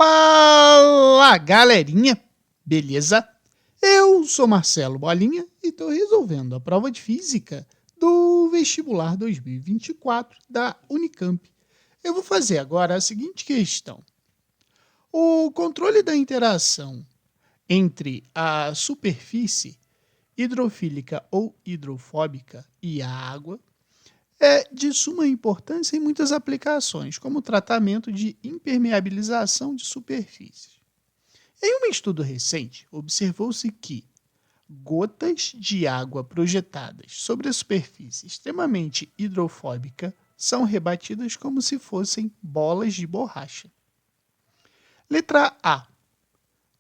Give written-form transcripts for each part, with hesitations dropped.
Fala, galerinha! Beleza? Eu sou Marcelo Bolinha e estou resolvendo a prova de Física do Vestibular 2024 da Unicamp. Eu vou fazer agora a seguinte questão. O controle da interação entre a superfície hidrofílica ou hidrofóbica e a água é de suma importância em muitas aplicações, como o tratamento de impermeabilização de superfícies. Em um estudo recente, observou-se que gotas de água projetadas sobre a superfície extremamente hidrofóbica são rebatidas como se fossem bolas de borracha. Letra A.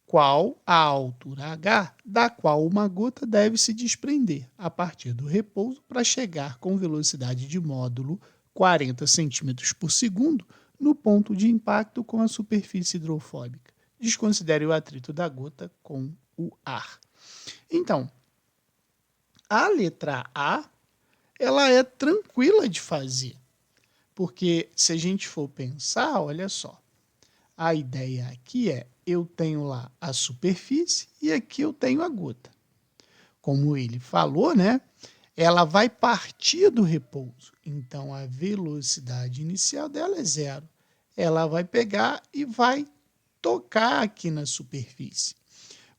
Qual a altura h da qual uma gota deve se desprender a partir do repouso para chegar com velocidade de módulo 40 cm por segundo no ponto de impacto com a superfície hidrofóbica? Desconsidere o atrito da gota com o ar. Então, a letra A, ela é tranquila de fazer, porque se a gente for pensar, olha só, a ideia aqui é, eu tenho lá a superfície e aqui eu tenho a gota. Como ele falou, né? Ela vai partir do repouso. Então, a velocidade inicial dela é zero. Ela vai pegar e vai tocar aqui na superfície.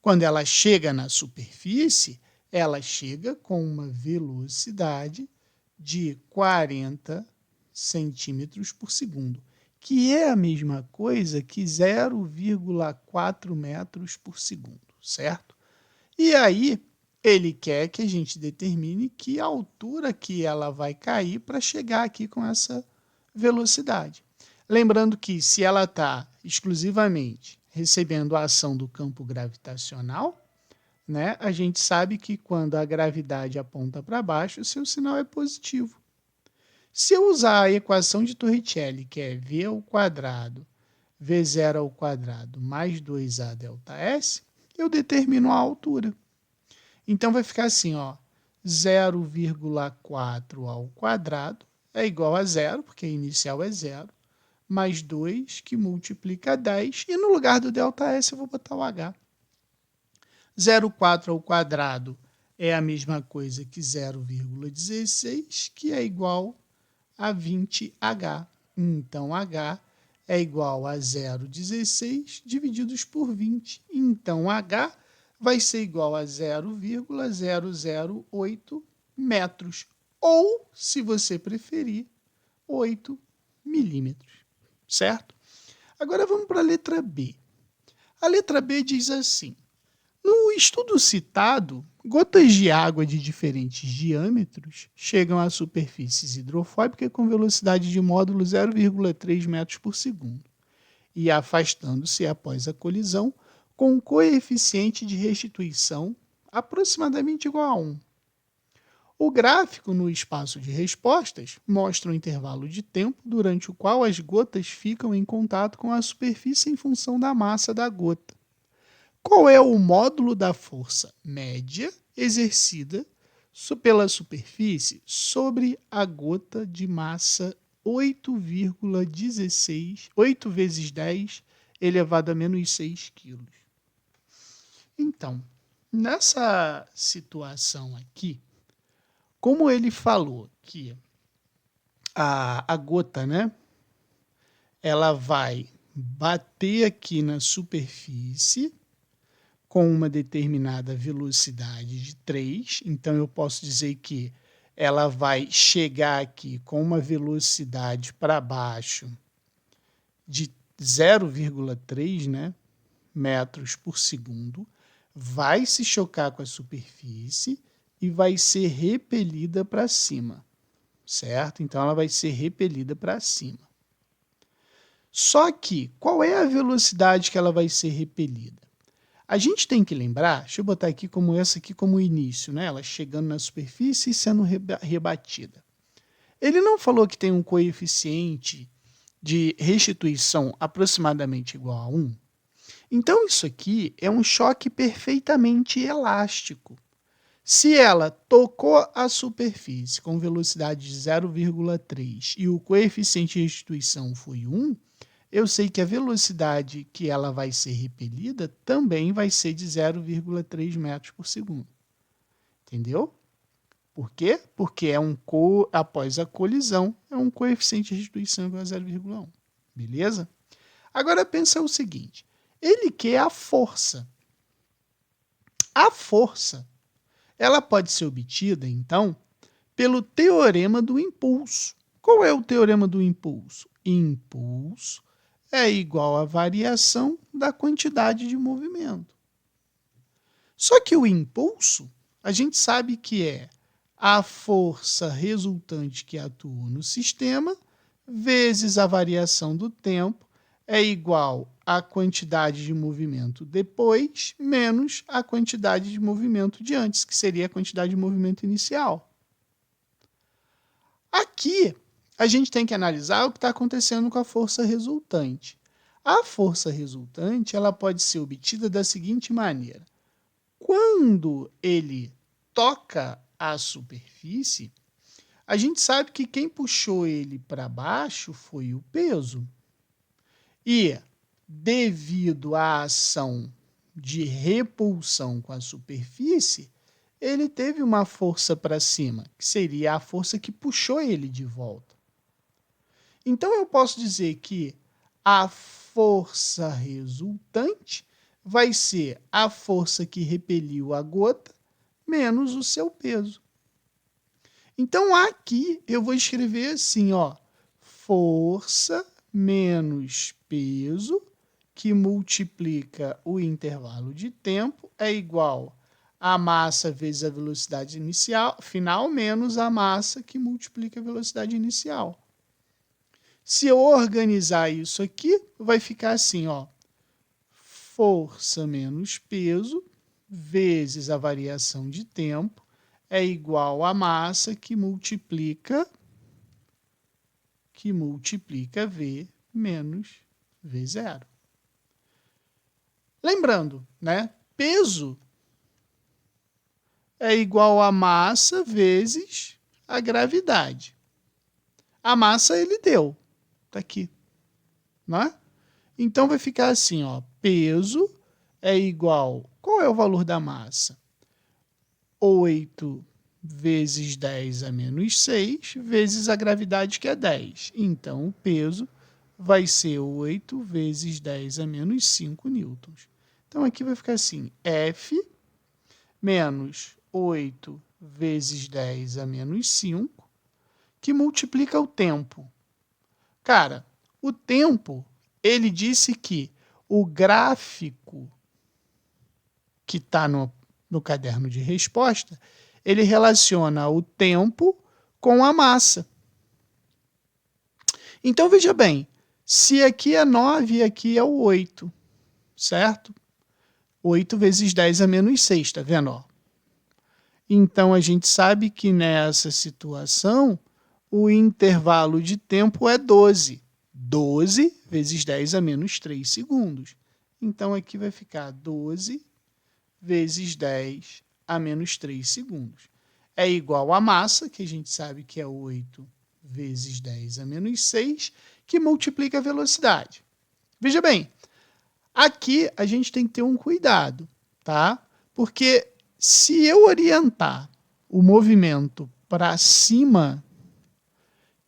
Quando ela chega na superfície, ela chega com uma velocidade de 40 centímetros por segundo, que é a mesma coisa que 0,4 metros por segundo, certo? E aí, ele quer que a gente determine que altura que ela vai cair para chegar aqui com essa velocidade. Lembrando que se ela está exclusivamente recebendo a ação do campo gravitacional, né, a gente sabe que quando a gravidade aponta para baixo, o seu sinal é positivo. Se eu usar a equação de Torricelli, que é v ao quadrado, v0 ao quadrado mais 2a delta S, eu determino a altura. Então vai ficar assim, ó, 0,4 ao quadrado é igual a zero, porque a inicial é zero, mais 2, que multiplica 10, e no lugar do delta S eu vou botar o h. 0,4 ao quadrado é a mesma coisa que 0,16, que é igual a 20h. Então, h é igual a 0,16 divididos por 20. Então, h vai ser igual a 0,008 metros. Ou, se você preferir, 8 milímetros. Certo? Agora, vamos para a letra B. A letra B diz assim. No estudo citado, gotas de água de diferentes diâmetros chegam à superfície hidrofóbica com velocidade de módulo 0,3 metros por segundo e afastando-se após a colisão com um coeficiente de restituição aproximadamente igual a 1. O gráfico no espaço de respostas mostra o intervalo de tempo durante o qual as gotas ficam em contato com a superfície em função da massa da gota. Qual é o módulo da força média exercida pela superfície sobre a gota de massa 8,16, 8 vezes 10 elevado a menos 6 quilos? Então, nessa situação aqui, como ele falou que a gota, né, ela vai bater aqui na superfície com uma determinada velocidade de 3, então eu posso dizer que ela vai chegar aqui com uma velocidade para baixo de 0,3, né, metros por segundo, vai se chocar com a superfície e vai ser repelida para cima, certo? Então ela vai ser repelida para cima. Só que, qual é a velocidade que ela vai ser repelida? A gente tem que lembrar, deixa eu botar aqui como essa aqui como início, né? Ela chegando na superfície e sendo rebatida. Ele não falou que tem um coeficiente de restituição aproximadamente igual a 1? Então isso aqui é um choque perfeitamente elástico. Se ela tocou a superfície com velocidade de 0,3 e o coeficiente de restituição foi 1, eu sei que a velocidade que ela vai ser repelida também vai ser de 0,3 metros por segundo. Entendeu? Por quê? Porque após a colisão, é um coeficiente de restituição igual a 0,1. Beleza? Agora pensa o seguinte, ele quer a força. A força, ela pode ser obtida, então, pelo teorema do impulso. Qual é o teorema do impulso? Impulso é igual à variação da quantidade de movimento. Só que o impulso, a gente sabe que é a força resultante que atua no sistema vezes a variação do tempo é igual à quantidade de movimento depois menos a quantidade de movimento de antes, que seria a quantidade de movimento inicial. Aqui, a gente tem que analisar o que está acontecendo com a força resultante. A força resultante ela pode ser obtida da seguinte maneira. Quando ele toca a superfície, a gente sabe que quem puxou ele para baixo foi o peso. E, devido à ação de repulsão com a superfície, ele teve uma força para cima, que seria a força que puxou ele de volta. Então, eu posso dizer que a força resultante vai ser a força que repeliu a gota menos o seu peso. Então, aqui eu vou escrever assim, ó, força menos peso, que multiplica o intervalo de tempo, é igual a massa vezes a velocidade inicial, final, menos a massa que multiplica a velocidade inicial. Se eu organizar isso aqui, vai ficar assim, ó, força menos peso vezes a variação de tempo é igual a massa que multiplica V menos V0. Lembrando, né? Peso é igual a massa vezes a gravidade. A massa ele deu, tá aqui, né? Então vai ficar assim, ó, peso é igual, qual é o valor da massa? 8 vezes 10 a menos 6, vezes a gravidade, que é 10. Então, o peso vai ser 8 vezes 10 a menos 5 newtons. Então, aqui vai ficar assim, F menos 8 vezes 10 a menos 5, que multiplica o tempo. Cara, o tempo, ele disse que o gráfico que está no caderno de resposta, ele relaciona o tempo com a massa. Então, veja bem, se aqui é 9 e aqui é o 8, certo? 8 vezes 10 a menos 6, tá vendo? Ó? Então, a gente sabe que nessa situação, o intervalo de tempo é 12. 12 vezes 10 a menos 3 segundos. Então, aqui vai ficar 12 vezes 10 a menos 3 segundos. É igual a massa, que a gente sabe que é 8 vezes 10 a menos 6, que multiplica a velocidade. Veja bem, aqui a gente tem que ter um cuidado, tá? Porque se eu orientar o movimento para cima,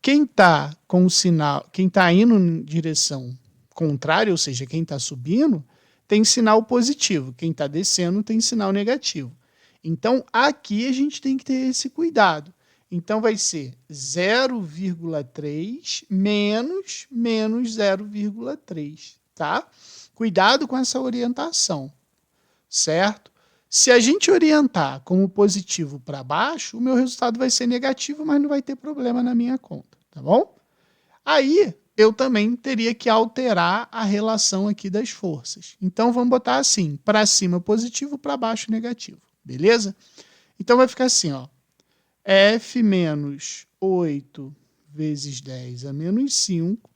quem está com o sinal, quem está indo em direção contrária, ou seja, quem está subindo, tem sinal positivo. Quem está descendo tem sinal negativo. Então, aqui a gente tem que ter esse cuidado. Então, vai ser 0,3 menos 0,3, tá? Cuidado com essa orientação, certo? Se a gente orientar como positivo para baixo, o meu resultado vai ser negativo, mas não vai ter problema na minha conta, tá bom? Aí, eu também teria que alterar a relação aqui das forças. Então, vamos botar assim, para cima positivo, para baixo negativo, beleza? Então, vai ficar assim, ó, F menos 8 vezes 10 a menos 5,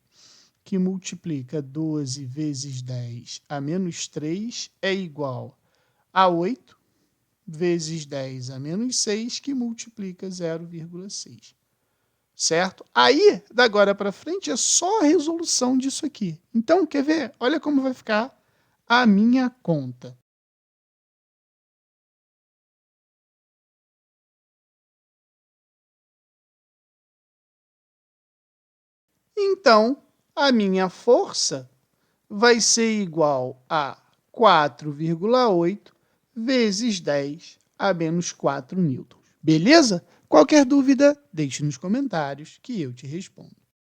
que multiplica 12 vezes 10 a menos 3, é igual a 8 vezes 10 a menos 6, que multiplica 0,6. certo? Aí, da agora para frente, é só a resolução disso aqui. Então, quer ver? Olha como vai ficar a minha conta. Então, a minha força vai ser igual a 4,8 vezes 10 a menos 4 newtons. Beleza? Qualquer dúvida, deixe nos comentários que eu te respondo.